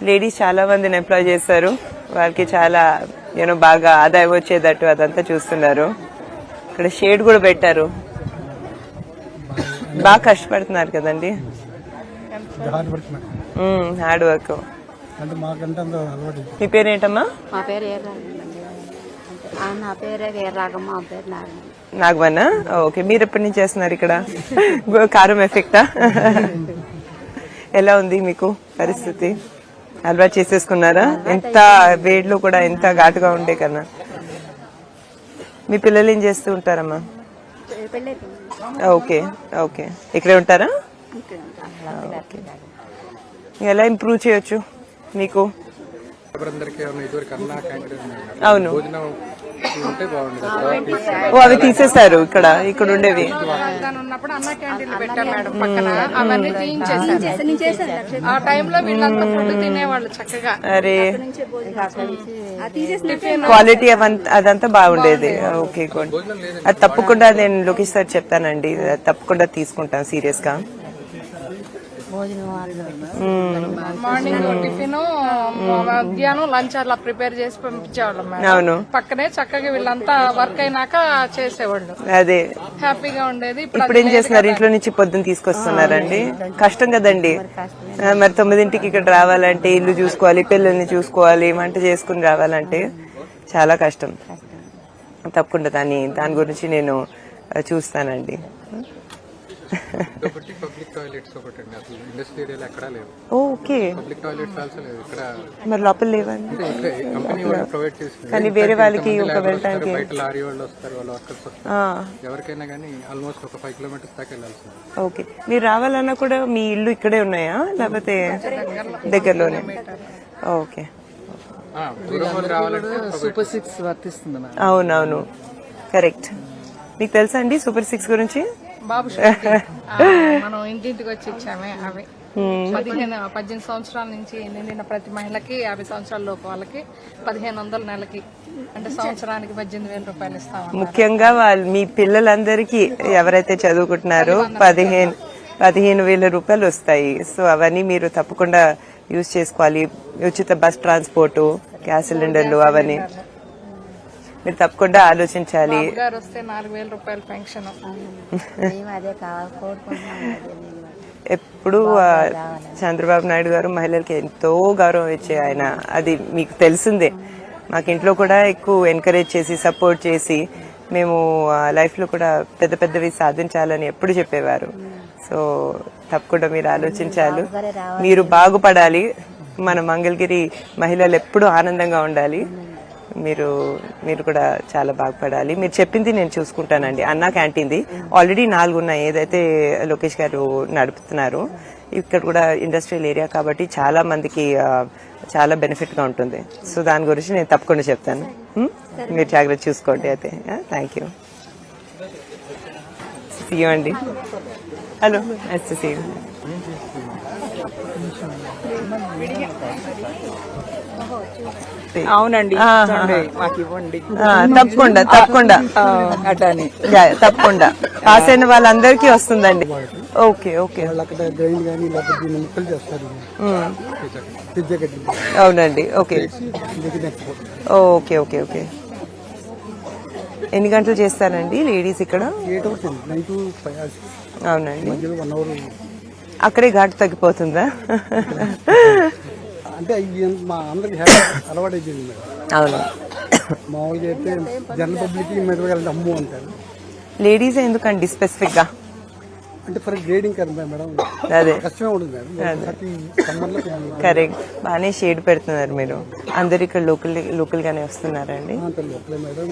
Ladies చాలా మందిని employee చేస్తారు, వాళ్ళకి చాలా బాగా ఆదాయం వచ్చేటట్టు అదంతా చూస్తున్నారు. ఇక్కడ షేడ్ కూడా పెట్టారు, బాగా కష్టపడుతున్నారు కదండి, హార్డ్ వర్క్. మీ పేరేంటమ్మా? మా పేరు నా పేరే వీరరాగమ్మ, మా పేరు నాగమన్న. ఓకే, మీరు ఎప్పటి నుంచి చేస్తున్నారు ఇక్కడ? కారం ఎఫెక్టా? ఎలా ఉంది మీకు పరిస్థితి? అలవాటు చేసేసుకున్నారా? ఎంత వేడిలో కూడా ఎంత ఘాటుగా ఉండే కన్నా. మీ పిల్లలు ఏం చేస్తూ ఉంటారమ్మా? ఓకే ఓకే, ఇక్కడే ఉంటారా? ఎలా ఇంప్రూవ్ చేయొచ్చు మీకు? అవును, ఓ అవి తీసేశారు ఇక్కడ ఉండేవి. అరే, క్వాలిటీ అదంతా బాగుండేది. Okay good. అది తప్పకుండా నేను లోకేష్ సార్ చెప్తానండి, తప్పకుండా తీసుకుంటాను సీరియస్ గా. మార్నింగ్ టిఫిన్, మధ్యాహ్నం లంచ్ అలా ప్రిపేర్ చేసి పంపించేవాళ్ళం. అవును, పక్కనే చక్కగా వీళ్ళంతా వర్క్ అయినాక చేసేవాళ్ళు, అదే హ్యాపీగా ఉండేది. ఇప్పుడు ఏం చేస్తున్నారు? ఇంట్లో నుంచి పొద్దున్న తీసుకొస్తున్నారండి, కష్టం కదండి. మరి 9ంటికి ఇక్కడ రావాలంటే ఇల్లు చూసుకోవాలి, పిల్లల్ని చూసుకోవాలి, వంట చేసుకుని రావాలంటే చాలా కష్టం. తప్పకుండా దాని గురించి నేను చూస్తానండి. ఓకే, మరి లోపల లేవండి, కానీ వేరే వాళ్ళకి ఒక వెళ్ళడానికి ఓకే. మీరు రావాలన్నా కూడా మీ ఇల్లు ఇక్కడే ఉన్నాయా లేకపోతే దగ్గరలోనే? ఓకే, సూపర్ 6 వర్తిస్తుంది. అవునవును, కరెక్ట్. మీకు తెలుసా అండి సూపర్ 6 గురించి? బాబు మనం ఇంటింటికి వచ్చి ఇచ్చామే అవి. 18 సంవత్సరాల నుంచి నిండిన ప్రతి మహిళకి 50 సంవత్సరాల లోపు వాళ్ళకి 1500 నెలకి, అంటే సంవత్సరానికి 18,000 రూపాయలు ఇస్తాం. ముఖ్యంగా మీ పిల్లలందరికీ ఎవరైతే చదువుకుంటున్నారో 15,000 రూపాయలు వస్తాయి. సో అవన్నీ మీరు తప్పకుండా యూజ్ చేసుకోవాలి. ఉచిత బస్ ట్రాన్స్పోర్ట్, గ్యాస్ సిలిండర్లు అవన్నీ మీరు తప్పకుండా ఆలోచించాలి. వస్తే 4,000 రూపాయలు పెన్షన్. ఎప్పుడు చంద్రబాబు నాయుడు గారు మహిళలకి ఎంతో గౌరవం ఇచ్చే ఆయన, అది మీకు తెలిసిందే. మాకు ఇంట్లో కూడా ఎక్కువ ఎంకరేజ్ చేసి సపోర్ట్ చేసి మేము లైఫ్ లో కూడా పెద్ద పెద్దవి సాధించాలని ఎప్పుడు చెప్పేవారు. సో తప్పకుండా మీరు ఆలోచించాలి, మీరు బాగుపడాలి. మన మంగళగిరి మహిళలు ఎప్పుడూ ఆనందంగా ఉండాలి. మీరు కూడా చాలా బాగుపడాలి. మీరు చెప్పింది నేను చూసుకుంటానండి. అన్నా క్యాంటీన్ది ఆల్రెడీ 4 ఉన్నాయి, ఏదైతే లోకేష్ గారు నడుపుతున్నారు. ఇక్కడ కూడా ఇండస్ట్రియల్ ఏరియా కాబట్టి చాలా మందికి చాలా బెనిఫిట్ గా ఉంటుంది. సో దాని గురించి నేను తప్పకుండా చెప్తాను. మీరు జాగ్రత్త చూసుకోండి. అయితే థ్యాంక్ యూ. సీ యూ అండి. Hello, nice to see you. అవునండి, మాకు ఇవ్వండి. తప్పకుండా తప్పకుండా తప్పకుండా పాస్ అయిన వాళ్ళందరికీ వస్తుందండి. ఓకే ఓకే, అవునండి. Okay okay okay okay. ఎన్ని గంటలు చేస్తారండి లేడీస్ ఇక్కడ? అవునండి, అక్కడే ఘాటు తగ్గిపోతుందా? అంటే మా అందరికి అలవాటు అయిపోయింది. అవును, మామూలుగా అయితే జనరల్ పబ్లిక్ మెదడు అమ్ము అంటారు. లేడీస్ ఎందుకండి స్పెసిఫిక్ గా? అంటే ఫర్ గ్రేడింగ్ కదా మేడం, అదే కష్టమే ఉంటుంది మేడం. కరెక్ట్, బాగానే షేడ్ పెడుతున్నారు మీరు. అందరు ఇక్కడ లోకల్ గానే వస్తున్నారండి? లోకలే madam.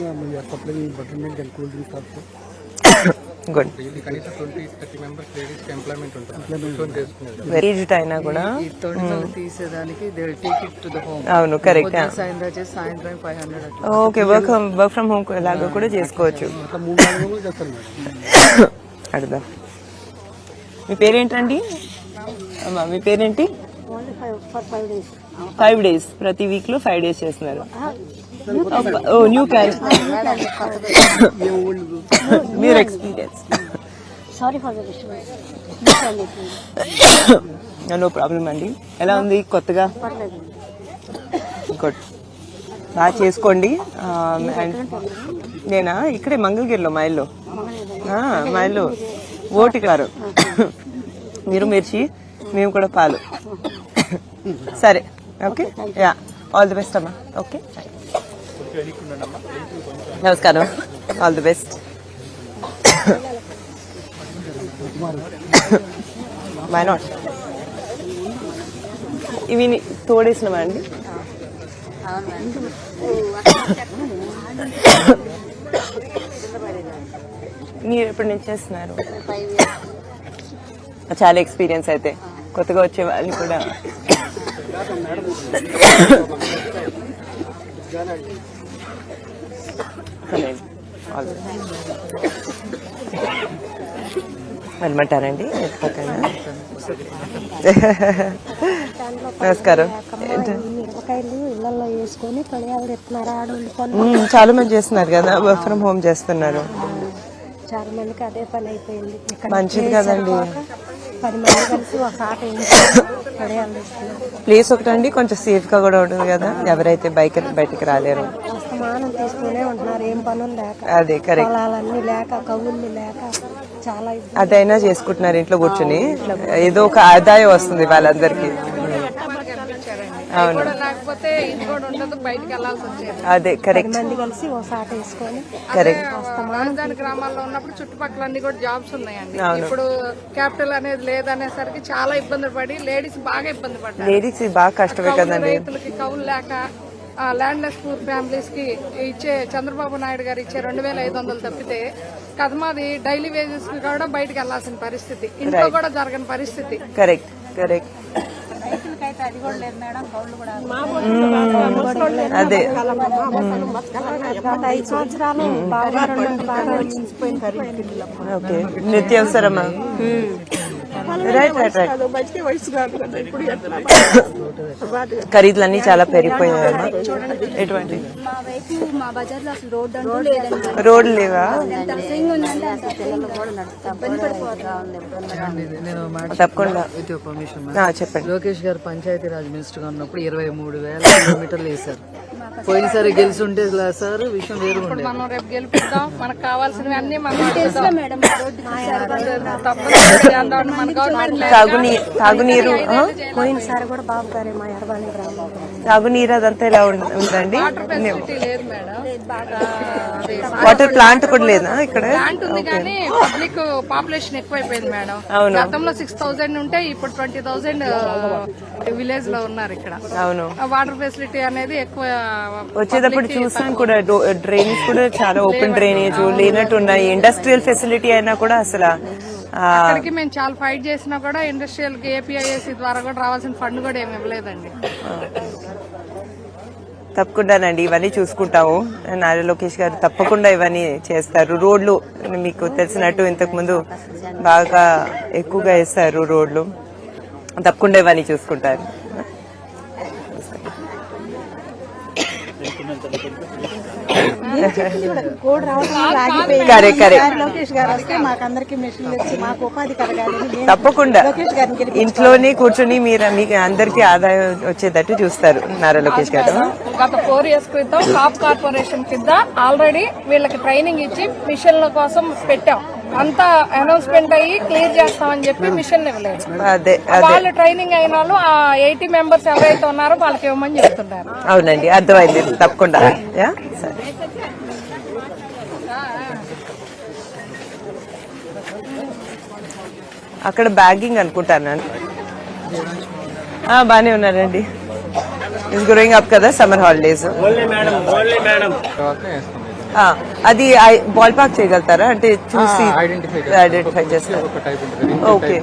Butter milk and cool drinks good. Aged అయినా కూడా తీసేదానికి అవును, కరెక్ట్. సాయంత్రం 500. ఓకే, వర్క్ ఫ్రమ్ హోమ్ లాగా కూడా చేసుకోవచ్చు. అడుగుదాం. మీ పేరేంటండి? మీ పేరేంటి? 5 days, ప్రతి వీక్ లో 5 days చేస్తున్నారు. ఓ న్యూ క్యారెక్టర్, మీరు experience. Sorry for the disturbance. No problem అండి. ఎలా ఉంది కొత్తగా? గుడ్, బాగా చేసుకోండి. నేనా ఇక్కడే మంగళగిరిలో మా ఇల్లు. ఓటి గారు మీరు మిర్చి, మేము కూడా పాలు. సరే, okay, yeah, all the best అమ్మా. ఓకే, నమస్కారం, all the best. Why not? ఇవి తోడేసినవా అండి? మీరు ఎప్పటి నుంచి చేస్తున్నారు? చాలా ఎక్స్పీరియన్స్ అయితే. కొత్తగా వచ్చే వాళ్ళు కూడా వెళ్ళమంటారండి? నమస్కారం. మిరపకాయలు ఇళ్లలో వేసుకొని తొలయాలు తెస్తున్నారు. చాలా మంది చేస్తున్నారు కదా, వర్క్ ఫ్రమ్ హోమ్ చేస్తున్నారు. చాలా మందికి అదే పని అయిపోయింది. మంచిది కదండి. 10 మంది కలిసి ఒక ఆట తొలయాలు తెస్తున్నారు. ప్లేస్ ఒకటండి, కొంచెం సేఫ్ గా కూడా ఉంటుంది కదా, ఎవరైతే బయటికి రాలేరు. అస్తమానం తీస్తూనే ఉంటున్నారు, ఏం పనులు లేక. అదే కరెక్ట్. పొలాలన్నీ లేక, కవుళ్ళు లేక చాలా అదైనా చేసుకుంటున్నారు ఇంట్లో కూర్చుని. ఏదో ఒక ఆదాయం వస్తుంది వాళ్ళందరికీ. అవును, లేకపోతే ఇంటి కూడా ఉండదు, బయటకు వెళ్లాల్సి వచ్చేది. అదే కరెక్ట్. మంది కలిసి ఒక ఆట వేసుకొని కరెక్ట్. రాజధాని గ్రామాల్లో ఉన్నప్పుడు చుట్టుపక్కల అన్ని కూడా జాబ్స్ ఉన్నాయండి. ఇప్పుడు క్యాపిటల్ అనేది లేదనేసరికి చాలా ఇబ్బందులు పడి లేడీస్ బాగా ఇబ్బంది పడ్డారు. లేడీస్ బాగా కష్టమే కదండి. రైతులకి కౌలు లేక, ల్యాండ్లెస్ పూర్ ఫ్యామిలీస్ కి ఇచ్చే చంద్రబాబు నాయుడు గారు ఇచ్చే 2500 తప్పితే కదమాది డైలీ వేజెస్ కి కూడా బయటకు వెళ్లాల్సిన పరిస్థితి, ఇంట్లో కూడా జరగని పరిస్థితి. Correct correct. అదే 5 సంవత్సరాలు బాగా ఓకే. నిత్యావసరమా? Right right right. ఖరీదులన్నీ చాలా పెరిగిపోయాయమ్మా. ఎటువంటి మా వైపు మా బజార్లో అసలు రోడ్డు అంటూ లేదండి. రోడ్లు లేవా? తప్పకుండా చెప్పండి. లోకేష్ గారు పంచాయతీ రాజ్ మినిస్టర్ గా ఉన్నప్పుడు 23,000 కిలోమీటర్లు వేశారు. పోయినసారి గెలిచి ఉంటే సార్ విషయం వేరు ఉండేది. మనం రేపు గెలిపిద్దాం, మనకు కావాల్సినవి అన్ని మనం తాగునీరు, పోయినసారి కూడా బాబు గారే మా ఎర్వాణి గ్రామంలో తాగునీరు అదంతా ఎలా ఉందండి? లేదు మేడం, వాటర్ ప్లాంట్ కూడా లేదా ఇక్కడ? ప్లాంట్ ఉంది కానీ పబ్లిక్ పాపులేషన్ ఎక్కువైపోయింది మేడం. గతంలో 6,000 ఉంటే ఇప్పుడు 20,000 విలేజ్ లో ఉన్నారు ఇక్కడ. అవును, వాటర్ ఫెసిలిటీ అనేది ఎక్కువ. వచ్చేటప్పుడు చూసాను కూడా, డ్రైనేజ్ కూడా చాలా ఓపెన్ డ్రైనేజ్ లేనట్టు ఉన్నాయి. ఇండస్ట్రియల్ ఫెసిలిటీ అయినా కూడా అసలు అక్కడికి మేము చాలా ఫైట్ చేసినా కూడా ఇండస్ట్రియల్ కి ఏపీఐఏసీ ద్వారా కూడా రావాల్సిన ఫండ్ కూడా ఏమి ఇవ్వలేదండి. తప్పకుండానండి, ఇవన్నీ చూసుకుంటాము. నారా లోకేష్ గారు తప్పకుండా ఇవన్నీ చేస్తారు. రోడ్లు మీకు తెలిసినట్టు ఇంతకు ముందు బాగా ఎక్కువగా వేస్తారు రోడ్లు. తప్పకుండా ఇవన్నీ చూసుకుంటారు. తప్పకుండా ఇంట్లోనే కూర్చొని మీరు మీకు అందరికి ఆదాయం వచ్చేటట్టు చూస్తారు నారా లోకేష్ గారు. గత 4 years క్రితం కాప్ కార్పొరేషన్ కింద ఆల్రెడీ వీళ్ళకి ట్రైనింగ్ ఇచ్చి మిషన్ల కోసం పెట్టాం. అంతా అనౌన్స్మెంట్ అయ్యి క్లియర్ చేస్తామని చెప్పి మిషన్ ఇవ్వలేదు. అదే వాళ్ళు ట్రైనింగ్ అయిన వాళ్ళు ఆ 80 members ఎవరైతే ఉన్నారో వాళ్ళకి ఇవ్వమని చెప్తున్నారు. అవునండి, అర్థమైంది. తప్పకుండా. సరే, అక్కడ బ్యాగింగ్ అనుకుంటాను. బానే ఉన్నారండి. ఇస్ గ్రోయింగ్ అప్ కదా సమ్మర్ హాలిడేస్. అది బాల్ పార్క్ చేయగలుగుతారా? అంటే చూసి ఐడెంటిఫై చేస్తారు. Okay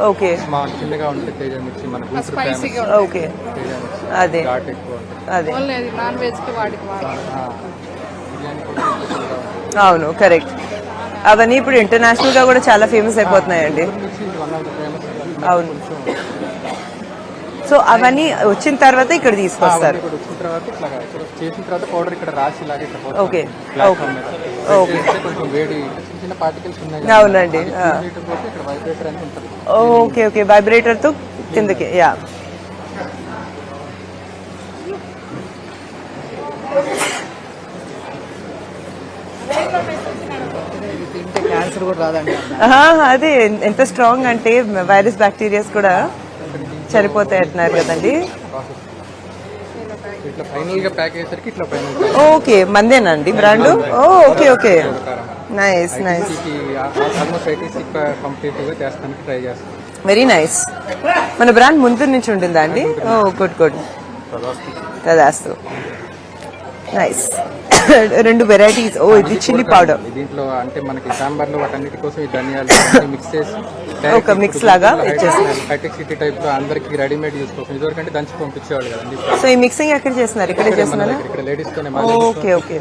okay okay. అదే అదే నాన్ వెజ్ కి వాడికి అవును, కరెక్ట్. అవన్నీ ఇప్పుడు ఇంటర్నేషనల్ గా కూడా చాలా ఫేమస్ అయిపోతున్నాయండి. అవును, సో అవన్నీ వచ్చిన తర్వాత ఇక్కడ తీసుకొస్తారు. ఇక్కడ వచ్చిన తర్వాత ఇట్లా ఇక్కడ చేసిన తర్వాత పౌడర్ ఇక్కడ రాసి ఇలాగే ఇక్కడ పోస్తాం. ఓకే ప్లాట్ఫామ్ మీద. ఓకే చేస్తే కొంచెం వేడి చిన్న చిన్న పార్టికల్స్ ఉన్నాయి కదా, అవునండి. హీటర్ పోతే ఇక్కడ వైబ్రేటర్ అని ఉంటుంది. ఓకే ఓకే వైబ్రేటర్ తో కిందకి యా. ఇది తింటే క్యాన్సర్ కూడా రాదండి. అదే ఎంత స్ట్రాంగ్ అంటే వైరస్ బ్యాక్టీరియాస్ కూడా చనిపోతాయి అంటున్నారు కదండి. ఇట్లా ఫైనల్ గా ప్యాక్ అయ్యేసరికి ఇట్లా ఫైనల్ ఓకే మందేనండి brand. Okay okay nice nice almost 86 complete గా చేస్తానికి ట్రై చేస్తాం. Very nice. మన బ్రాండ్ ముందు నుంచి ఉంటుందా అండి? ఓ గుడ్ గుడ్ తదాస్తు. నైస్. 2 వెరైటీస్. ఓ ఇది చిల్లీ పౌడర్. దీంట్లో అంటే మనకి సాంబార్ లో వాటన్నిటి కోసం ఈ ధనియాలు మిక్స్ చేసి ఒక మిక్స్ లాగా ఇచ్చేస్తున్నారు. హైటెక్ సిటీ టైప్ లో అందరికి రెడీమేడ్ యూస్ కోసం ఇదివరకు అంటే దంచి పంపించేవాళ్ళు కదండి. సో ఈ మిక్సింగ్ ఎక్కడ చేస్తున్నారు? ఇక్కడే చేస్తున్నారా? ఇక్కడ లేడీస్ తోనే ఓకే ఓకే.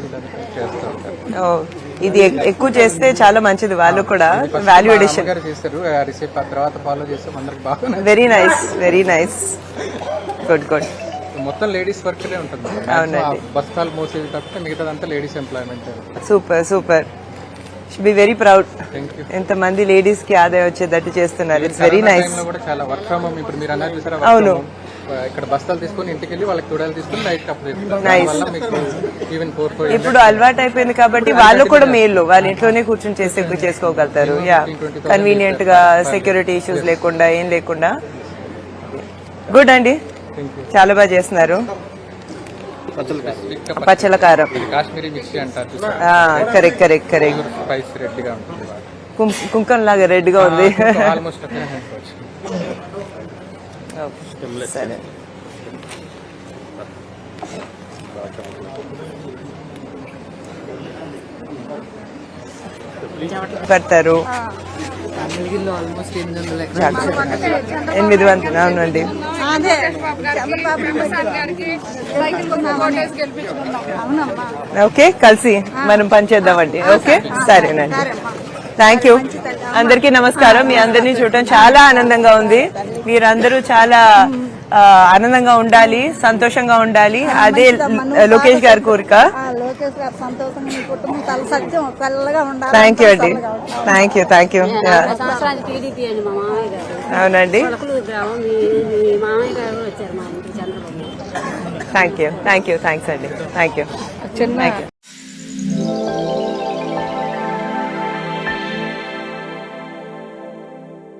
చేస్తూ ఉంటారు. ఓ ఇది ఎక్కువ చేస్తే చాలా మంచిది. వాళ్ళు కూడా వాల్యూ ఎడిషన్. గారు చేస్తారు రిసిప్ తర్వాత ఫాలో చేస్తాం అందరికి బాగా. Very nice very nice. Good good. మొత్తం లేడీస్ వర్క్ ఉంటుంది. అవునండి. బస్తాలు మోసేది తప్పితే మిగతాదంతా ladies employment. Super super. Should be very proud. Thank you. ఎంతమంది లేడీస్ కి ఆదాయం వచ్చేటట్టు చేస్తున్నారు. It's very nice. కూడా చాలా వర్క్ ఫ్రమ్ హోమ్ ఇప్పుడు మీరు అన్నారు చూసారా? అవును. ఇక్కడ బస్తాలు తీసుకొని ఇంటికి వెళ్ళి వాళ్ళకి తొడాలు తీసుకొని నైట్ అప్ Nice. వల్ల మీకు ఈవెన్ 4 ఇప్పుడు అలవాటు అయిపోయింది కాబట్టి వాళ్ళు కూడా మేలు. వాళ్ళ ఇంట్లోనే కూర్చొని చేసుకోగలుగుతారు. యా కన్వీనియంట్ గా సెక్యూరిటీ ఇష్యూస్ లేకుండా ఏం లేకుండా. గుడ్ అండి. చాలా బాగా చేస్తున్నారు. పచ్చల కారం. కాశ్మీరీ మిక్సీ అంటారు చూసారా? Correct correct correct. Spice red గా ఉంటుంది. కుంకం లాగా రెడ్ గా ఉంది. ఆల్మోస్ట్ అట్లనే అనుకోవచ్చు. సరే పడతారు. మిగిలిలో ఆల్మోస్ట్ 800 800. అవునండి. ఓకే కలిసి మనం పనిచేద్దామండి. ఓకే సరేనండి. Thank you. అందరికీ నమస్కారం. మీ అందరినీ చూడటం చాలా ఆనందంగా ఉంది. మీరందరూ చాలా ఆనందంగా ఉండాలి, సంతోషంగా ఉండాలి. అదే లోకేష్ గారి కోరిక. థ్యాంక్ యూ అండి. Thank you thank you. అవునండి. Thank you thank you. Thanks అండి. Thank you.